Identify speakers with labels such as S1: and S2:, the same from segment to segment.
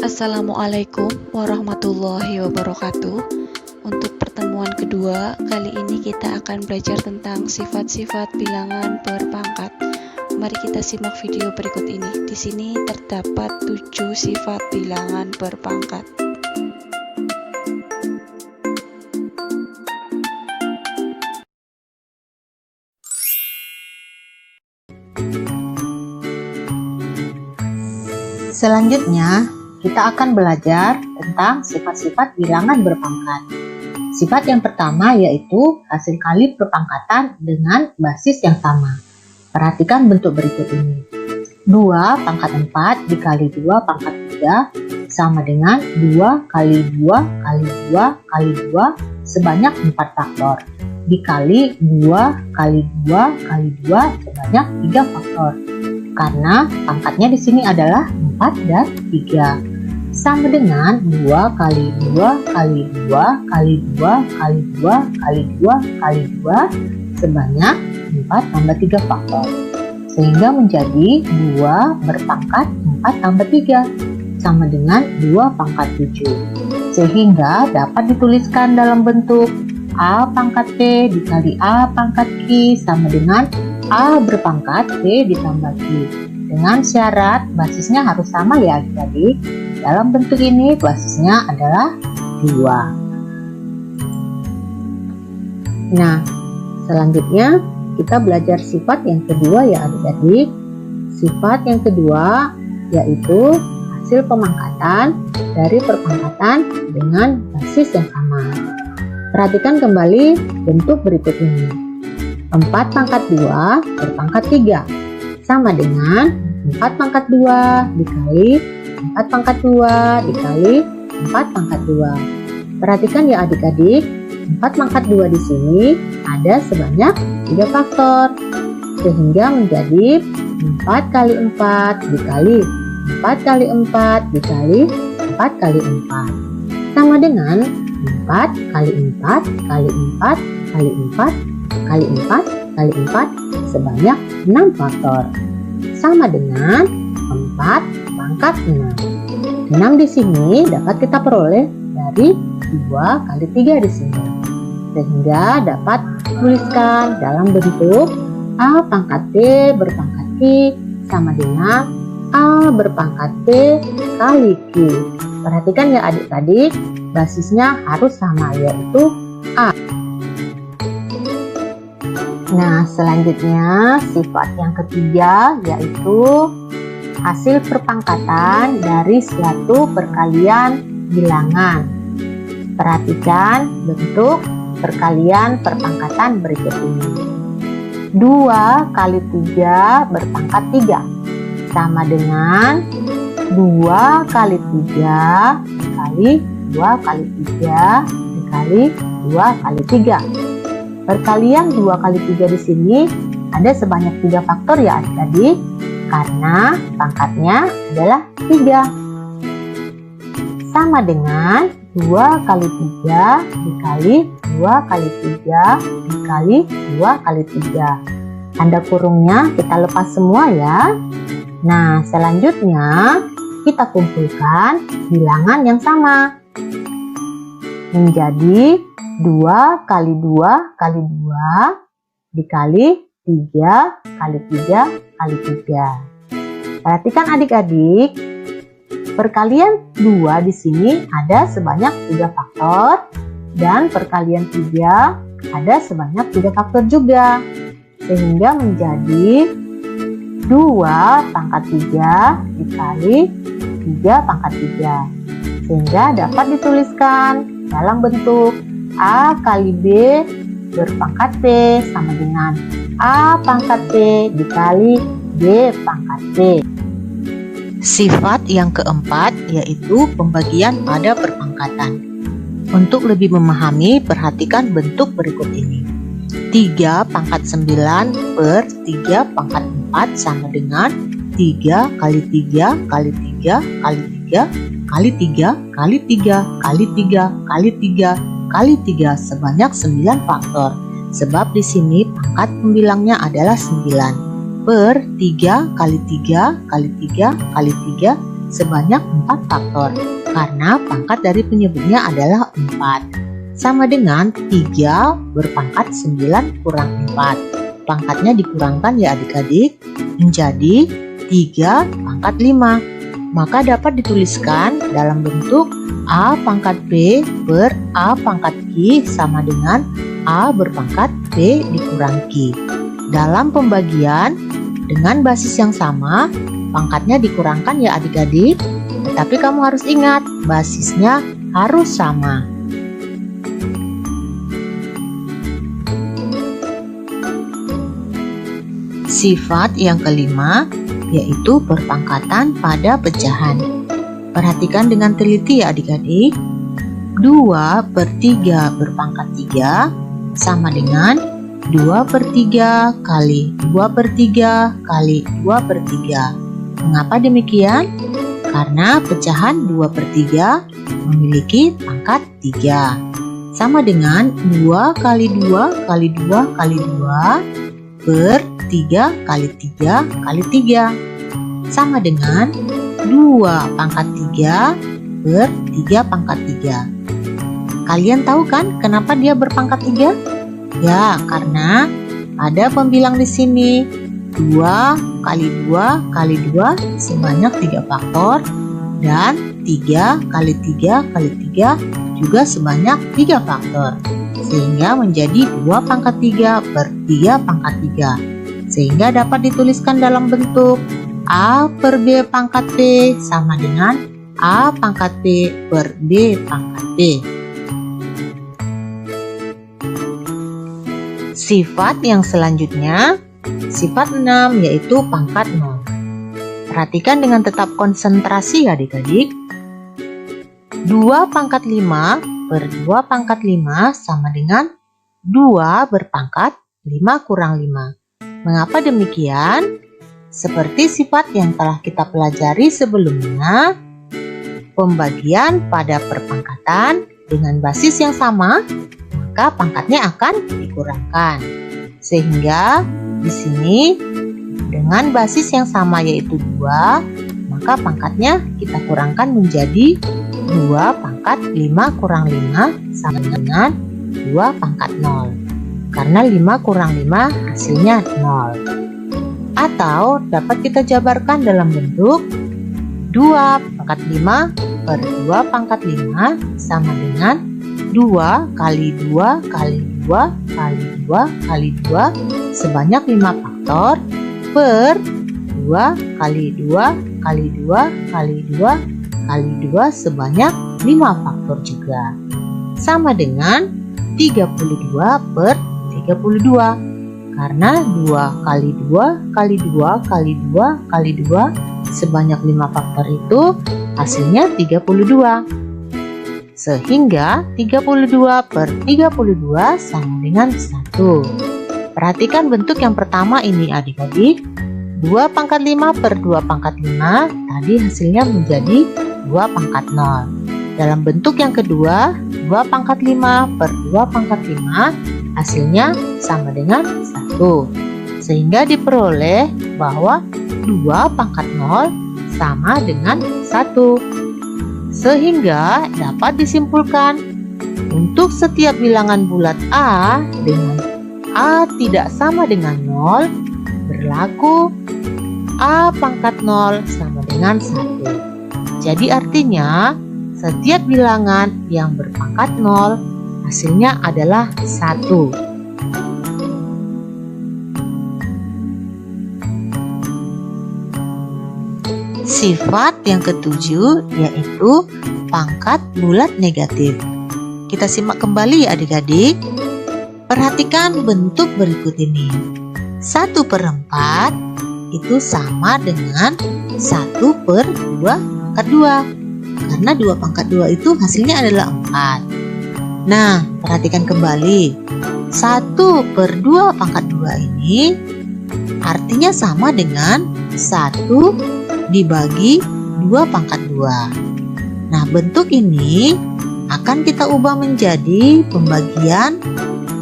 S1: Assalamualaikum warahmatullahi wabarakatuh. Untuk pertemuan kedua, kali ini kita akan belajar tentang sifat-sifat bilangan berpangkat. Mari kita simak video berikut ini. Di sini terdapat 7 sifat bilangan berpangkat.
S2: Selanjutnya, kita akan belajar tentang sifat-sifat bilangan berpangkat. Sifat yang pertama yaitu hasil kali perpangkatan dengan basis yang sama. Perhatikan bentuk berikut ini. 2 pangkat 4 dikali 2 pangkat 3 sama dengan 2 kali 2 kali 2 kali 2 sebanyak 4 faktor. Dikali 2 kali 2 kali 2 sebanyak 3 faktor. Karena pangkatnya di sini adalah 4 dan 3. Sama dengan 2 kali 2 kali 2 kali 2 kali 2 kali 2 kali 2 sebanyak 4 tambah 3 faktor. Sehingga menjadi 2 berpangkat 4 tambah 3 sama dengan 2 pangkat 7. Sehingga dapat dituliskan dalam bentuk A pangkat P dikali A pangkat Q sama dengan A berpangkat P ditambah Q. Dengan syarat basisnya harus sama ya adik-adik. Dalam bentuk ini basisnya adalah 2. Nah, selanjutnya kita belajar sifat yang kedua ya adik-adik. Sifat yang kedua yaitu hasil pemangkatan dari perpangkatan dengan basis yang sama. Perhatikan kembali bentuk berikut ini. 4 pangkat 2 berpangkat 3 sama dengan 4 pangkat 2 dikali 4 pangkat 2 dikali 4 pangkat 2. Perhatikan ya adik-adik, 4 pangkat 2 di sini ada sebanyak 3 faktor. Sehingga menjadi 4 kali 4 dikali 4 kali 4 dikali 4 kali 4. Sama dengan 4 kali 4 kali 4 kali 4 kali 4 kali 4 sebanyak 6 faktor. Sama dengan 4 pangkat 6. 6 di sini dapat kita peroleh dari 2 kali 3 di sini. Sehingga dapat tuliskan dalam bentuk A pangkat P berpangkat Q sama dengan A berpangkat P kali Q. Perhatikan ya adik-adik, basisnya harus sama yaitu A. Nah, selanjutnya sifat yang ketiga yaitu hasil perpangkatan dari suatu perkalian bilangan. Perhatikan bentuk perkalian perpangkatan berikut ini. 2 kali 3 berpangkat 3 sama dengan 2 kali 3 dikali 2 kali 3 dikali 2 kali 3. Perkalian 2 kali 3 di sini ada sebanyak 3 faktor ya adik-adik, karena pangkatnya adalah 3. Sama dengan 2 kali 3 dikali 2 kali 3 dikali 2 kali 3. Tanda kurungnya kita lepas semua ya. Nah, selanjutnya kita kumpulkan bilangan yang sama. Menjadi 2 kali 2 kali 2 dikali 3 kali 3 kali 3. Perhatikan adik-adik, perkalian 2 di sini ada sebanyak 3 faktor dan perkalian 3 ada sebanyak 3 faktor juga. Sehingga menjadi 2 pangkat 3 dikali 3 pangkat 3. Sehingga dapat dituliskan dalam bentuk A kali B berpangkat P sama dengan A pangkat P dikali B pangkat P. Sifat yang keempat yaitu pembagian pada perpangkatan. Untuk lebih memahami, perhatikan bentuk berikut ini. 3 pangkat 9 per 3 pangkat 4 sama dengan 3 kali 3 kali 3 kali 3 kali 3 kali 3 kali 3 kali 3 kali 3 sebanyak 9 faktor. Sebab di sini pangkat pembilangnya adalah 9 per 3 kali 3 kali 3 kali 3 sebanyak 4 faktor, karena pangkat dari penyebutnya adalah 4. Sama dengan 3 berpangkat 9 kurang 4. Pangkatnya dikurangkan ya adik-adik, menjadi 3 pangkat 5. Maka dapat dituliskan dalam bentuk A pangkat B per A pangkat Q sama dengan A berpangkat B dikurang Q. Dalam pembagian dengan basis yang sama, pangkatnya dikurangkan ya adik-adik, tetapi kamu harus ingat basisnya harus sama. Sifat yang kelima yaitu berpangkatan pada pecahan. Perhatikan dengan teliti ya adik-adik. 2/3 berpangkat 3 sama dengan 2/3 kali 2/3 kali 2/3. Mengapa demikian? Karena pecahan 2/3 memiliki pangkat 3. Sama dengan 2 kali 2 kali 2 kali 2 per 3 kali 3 kali 3. Sama dengan 2 pangkat 3 per 3 pangkat 3. Kalian tahu kan kenapa dia berpangkat 3? Ya, karena ada pembilang di sini. 2 kali 2 kali 2 sebanyak 3 faktor, dan 3 kali 3 kali 3 juga sebanyak 3 faktor. Sehingga menjadi 2 pangkat 3 per 3 pangkat 3. Sehingga dapat dituliskan dalam bentuk A per B pangkat B sama dengan A pangkat B per B pangkat B. Sifat yang selanjutnya, sifat 6 yaitu pangkat 0. Perhatikan dengan tetap konsentrasi ya adik-adik. 2 pangkat 5 per 2 pangkat 5 sama dengan 2 berpangkat 5 kurang 5. Mengapa demikian? Seperti sifat yang telah kita pelajari sebelumnya, pembagian pada perpangkatan dengan basis yang sama, maka pangkatnya akan dikurangkan. Sehingga di sini dengan basis yang sama yaitu 2, maka pangkatnya kita kurangkan menjadi 2 pangkat 5 kurang 5 sama dengan 2 pangkat 0. Karena 5 kurang 5 hasilnya 0. Atau dapat kita jabarkan dalam bentuk 2 pangkat 5 per 2 pangkat 5 sama dengan 2 kali 2 kali 2 kali 2 kali 2 sebanyak 5 faktor per 2 kali 2 kali 2 kali 2 kali 2 sebanyak 5 faktor juga. Sama dengan 32 per 32. Karena 2 kali 2 kali 2 kali 2 kali 2 sebanyak 5 faktor itu hasilnya 32. Sehingga 32 per 32 sama dengan 1. Perhatikan bentuk yang pertama ini adik-adik. 2 pangkat 5 per 2 pangkat 5 tadi hasilnya menjadi 2 pangkat 0. Dalam bentuk yang kedua, 2 pangkat 5 per 2 pangkat 5 hasilnya sama dengan 1. Sehingga diperoleh bahwa 2 pangkat 0 sama dengan 1. Sehingga dapat disimpulkan untuk setiap bilangan bulat A dengan A tidak sama dengan 0 berlaku A pangkat 0 sama dengan 1. Jadi artinya setiap bilangan yang berpangkat 0 hasilnya adalah 1. Sifat yang ketujuh yaitu pangkat bulat negatif. Kita simak kembali ya adik-adik. Perhatikan bentuk berikut ini. 1/4 itu sama dengan 1/2 pangkat 2. Karena 2 pangkat 2 itu hasilnya adalah 4. Nah, perhatikan kembali. 1/2 pangkat 2 ini artinya sama dengan 1 dibagi 2 pangkat 2. Nah, bentuk ini akan kita ubah menjadi pembagian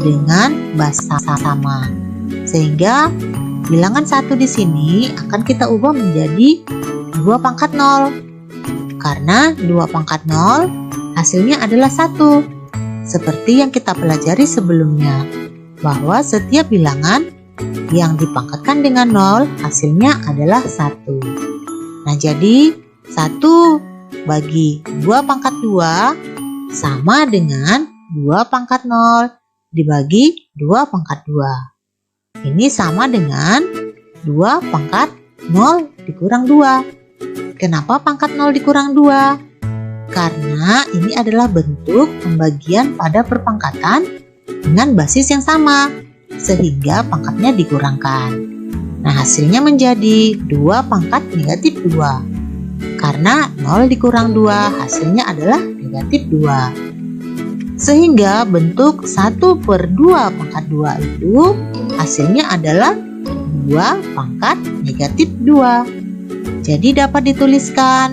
S2: dengan basis sama. Sehingga bilangan 1 di sini akan kita ubah menjadi 2 pangkat 0. Karena 2 pangkat 0 hasilnya adalah 1. Seperti yang kita pelajari sebelumnya, bahwa setiap bilangan yang dipangkatkan dengan 0 hasilnya adalah 1. Nah, jadi 1 bagi 2 pangkat 2 sama dengan 2 pangkat 0 dibagi 2 pangkat 2. Ini sama dengan 2 pangkat 0 dikurang 2. Kenapa pangkat 0 dikurang 2? Karena ini adalah bentuk pembagian pada perpangkatan dengan basis yang sama, sehingga pangkatnya dikurangkan. Nah, hasilnya menjadi 2 pangkat negatif 2. Karena 0 dikurang 2 hasilnya adalah negatif 2. Sehingga bentuk 1/2 pangkat 2 itu hasilnya adalah 2 pangkat negatif 2. Jadi dapat dituliskan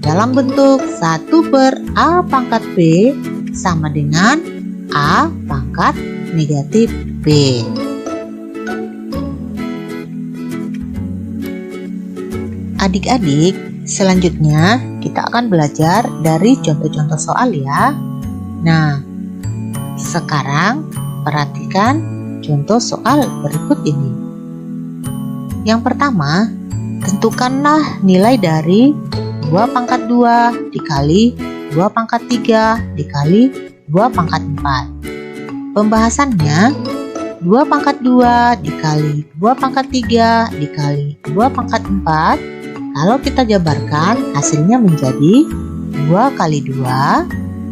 S2: dalam bentuk 1/A pangkat B sama dengan A pangkat negatif B. Adik-adik, selanjutnya kita akan belajar dari contoh-contoh soal ya. Nah, sekarang perhatikan contoh soal berikut ini. Yang pertama, tentukanlah nilai dari 2 pangkat 2 dikali 2 pangkat 3 dikali 2 pangkat 4. Pembahasannya, 2 pangkat 2 dikali 2 pangkat 3 dikali 2 pangkat 4. Kalau kita jabarkan hasilnya menjadi 2 kali 2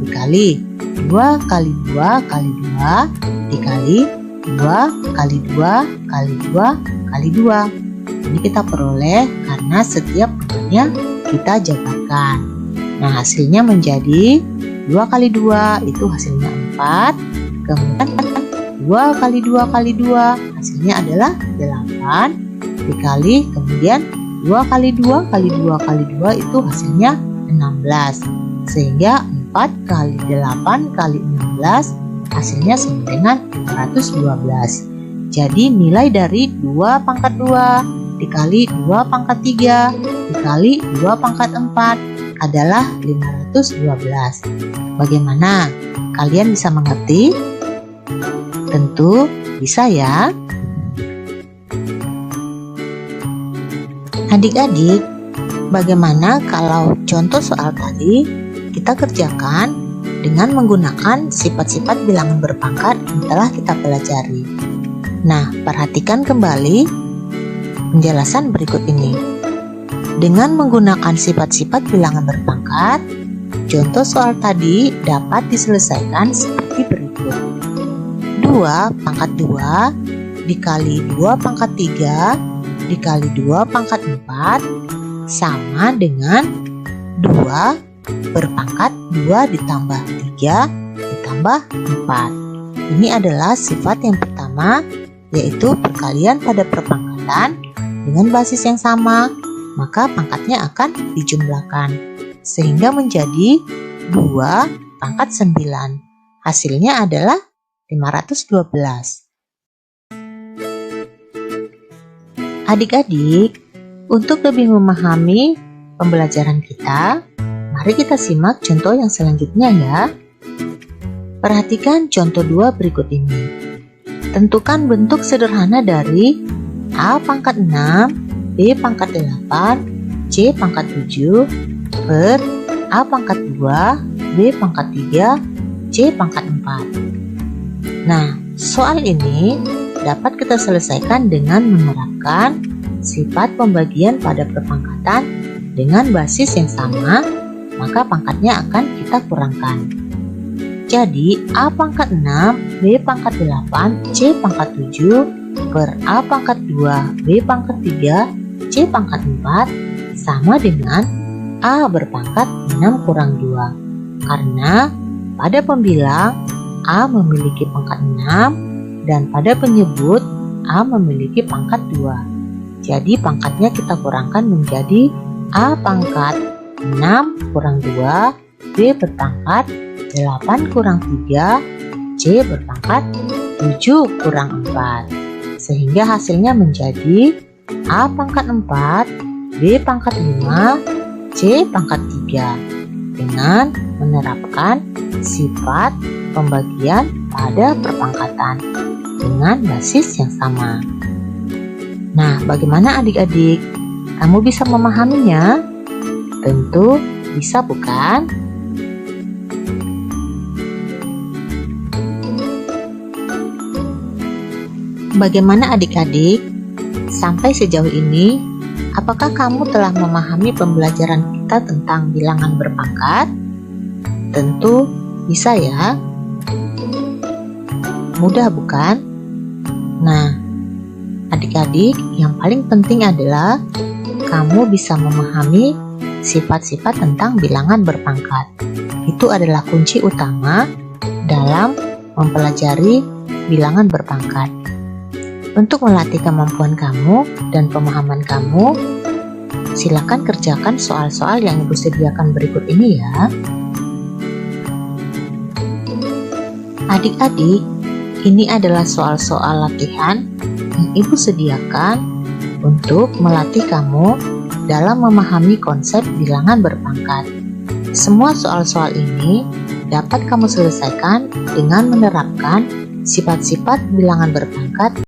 S2: dikali 2 kali 2 kali 2 dikali 2 kali 2 kali 2 kali 2. Ini kita peroleh karena setiap pangkatnya kita jabarkan. Nah, hasilnya menjadi 2 kali 2 itu hasilnya 4. Kemudian 2 kali 2 kali 2 hasilnya adalah 8 dikali kemudian 2 kali 2 kali 2 kali 2 itu hasilnya 16. Sehingga 4 kali 8 kali 16 hasilnya sama dengan 512. Jadi nilai dari 2 pangkat 2 dikali 2 pangkat 3 dikali 2 pangkat 4 adalah 512. Bagaimana? Kalian bisa mengerti? Tentu bisa ya. Adik-adik, bagaimana kalau contoh soal tadi kita kerjakan dengan menggunakan sifat-sifat bilangan berpangkat yang telah kita pelajari? Nah, perhatikan kembali penjelasan berikut ini. Dengan menggunakan sifat-sifat bilangan berpangkat, contoh soal tadi dapat diselesaikan seperti berikut. 2 pangkat 2 dikali 2 pangkat 3 dikali 2 pangkat 4 sama dengan 2 berpangkat 2 ditambah 3 ditambah 4. Ini adalah sifat yang pertama, yaitu perkalian pada perpangkatan dengan basis yang sama, maka pangkatnya akan dijumlahkan sehingga menjadi 2 pangkat 9. Hasilnya adalah 512. Adik-adik, untuk lebih memahami pembelajaran kita, mari kita simak contoh yang selanjutnya ya. Perhatikan contoh 2 berikut ini. Tentukan bentuk sederhana dari A pangkat 6, B pangkat 8, C pangkat 7, per A pangkat 2, B pangkat 3, C pangkat 4. Nah, soal ini dapat kita selesaikan dengan menerapkan sifat pembagian pada perpangkatan dengan basis yang sama, maka pangkatnya akan kita kurangkan. Jadi, A pangkat 6, B pangkat 8, C pangkat 7, per A pangkat 2, B pangkat 3, C pangkat 4 sama dengan A berpangkat 6 kurang 2. Karena pada pembilang A memiliki pangkat 6 dan pada penyebut A memiliki pangkat 2. Jadi pangkatnya kita kurangkan menjadi A pangkat 6 kurang 2, B berpangkat 8 kurang 3, C berpangkat 7 kurang 4. Sehingga hasilnya menjadi A pangkat 4, B pangkat 5, C pangkat dengan menerapkan sifat pembagian pada perpangkatan dengan basis yang sama. Nah, bagaimana adik-adik? Kamu bisa memahaminya? Tentu bisa, bukan? Bagaimana adik-adik? Sampai sejauh ini, apakah kamu telah memahami pembelajaran kita tentang bilangan berpangkat? Tentu bisa ya. Mudah bukan? Nah, adik-adik, yang paling penting adalah kamu bisa memahami sifat-sifat tentang bilangan berpangkat. Itu adalah kunci utama dalam mempelajari bilangan berpangkat. Untuk melatih kemampuan kamu dan pemahaman kamu, silakan kerjakan soal-soal yang Ibu sediakan berikut ini ya. Adik-adik, ini adalah soal-soal latihan yang Ibu sediakan untuk melatih kamu dalam memahami konsep bilangan berpangkat. Semua soal-soal ini dapat kamu selesaikan dengan menerapkan sifat-sifat bilangan berpangkat